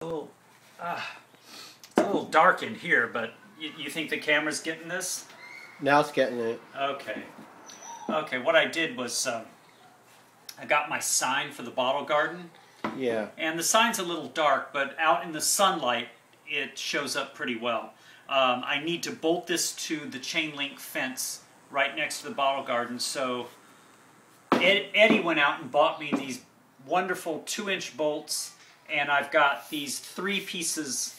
A little, it's a little dark in here, but you think the camera's getting this? Now it's getting it. Okay. Okay, what I did was I got my sign for the bottle garden. Yeah. And the sign's a little dark, but out in the sunlight, it shows up pretty well. I need to bolt this to the chain link fence right next to the bottle garden, so Eddie went out and bought me these wonderful 2-inch bolts, and I've got these 3 pieces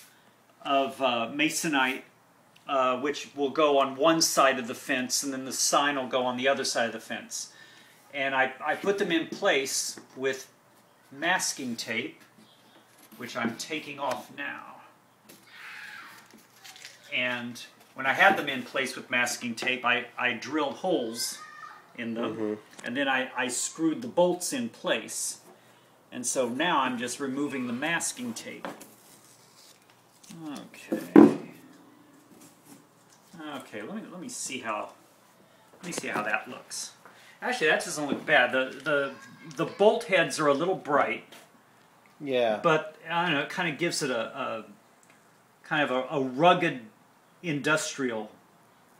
of masonite, which will go on one side of the fence, and then the sign will go on the other side of the fence. And I put them in place with masking tape, which I'm taking off now. And when I had them in place with masking tape, I drilled holes in them, and then I screwed the bolts in place. And so now I'm just removing the masking tape. Okay. Okay, let me see how that looks. Actually, that doesn't look bad. The bolt heads are a little bright. Yeah. But I don't know, it kind of gives it a kind of a rugged industrial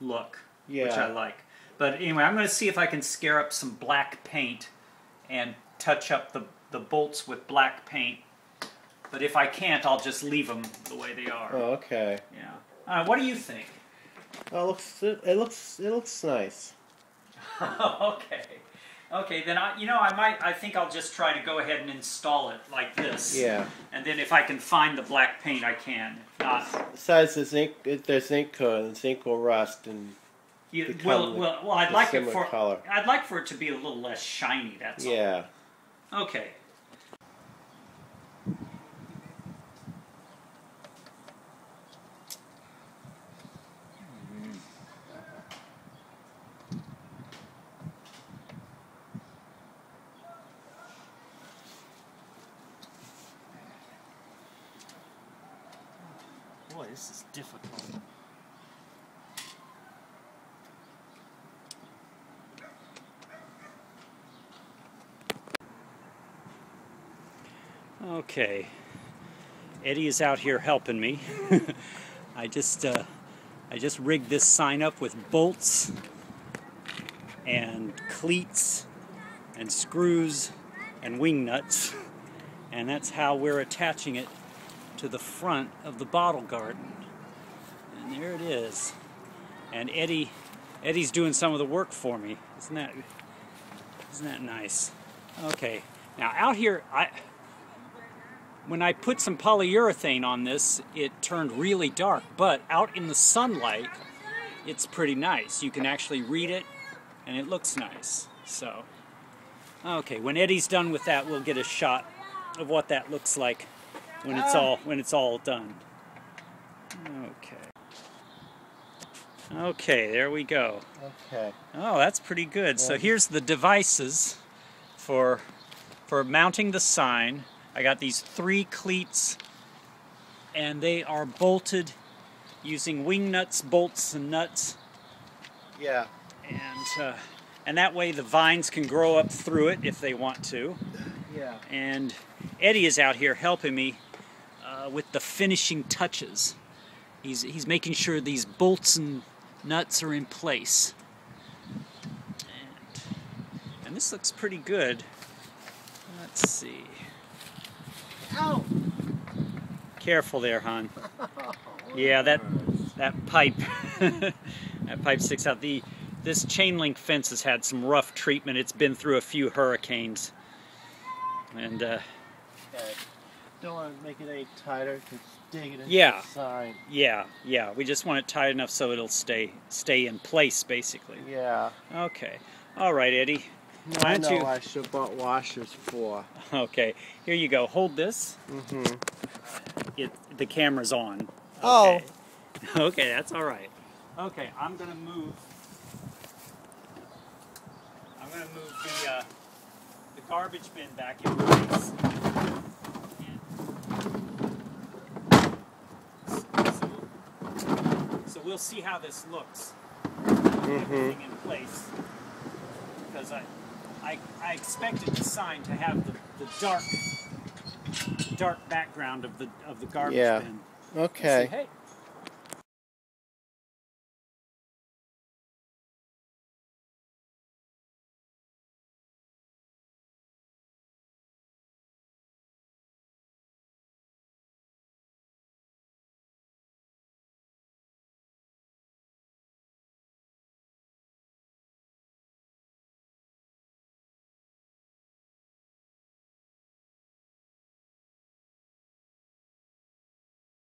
look, Yeah. which I like. But anyway, I'm going to see if I can scare up some black paint and touch up the bolts with black paint. But if I can't, I'll just leave them the way they are. Oh, okay. Yeah. What do you think? Oh, it looks nice. Okay. Okay, then I think I'll just try to go ahead and install it like this. Yeah. And then if I can find the black paint, I can. If not, Besides, there's zinc coat, and zinc will rust and well, I'd like it for color. I'd like for it to be a little less shiny. That's Yeah. all. Okay. Boy, this is difficult. Okay, Eddie is out here helping me. I just rigged this sign up with bolts and cleats and screws and wing nuts, and that's how we're attaching it to the front of the bottle garden. And there it is. And Eddie's doing some of the work for me. Isn't that nice? Okay. Now out here, when I put some polyurethane on this, it turned really dark, but out in the sunlight, it's pretty nice. You can actually read it, and it looks nice. So, okay, when Eddie's done with that, we'll get a shot of what that looks like when it's all done. Okay. Okay, there we go. Okay. Oh, that's pretty good. So here's the devices for mounting the sign. I got these 3 cleats, and they are bolted using wing nuts, bolts, and nuts. Yeah. And that way the vines can grow up through it if they want to. Yeah. And Eddie is out here helping me with the finishing touches. He's making sure these bolts and nuts are in place. And this looks pretty good. Let's see. Ow! Careful there, hon. Yeah, that pipe that pipe sticks out. This chain link fence has had some rough treatment. It's been through a few hurricanes. And Okay. Don't want to make it any tighter to dig it into Yeah. the sign. yeah. We just want it tight enough so it'll stay in place, basically. Yeah. Okay. All right, Eddie. Now Why I don't know you? I should have bought washers for. Okay. Here you go. Hold this. The camera's on. Oh. Okay. Okay, that's all right. Okay, I'm gonna move the garbage bin back in place. So we'll see how this looks. Everything in place, because I expected the sign to have the dark dark background of the garbage Yeah. bin. Okay. See, hey,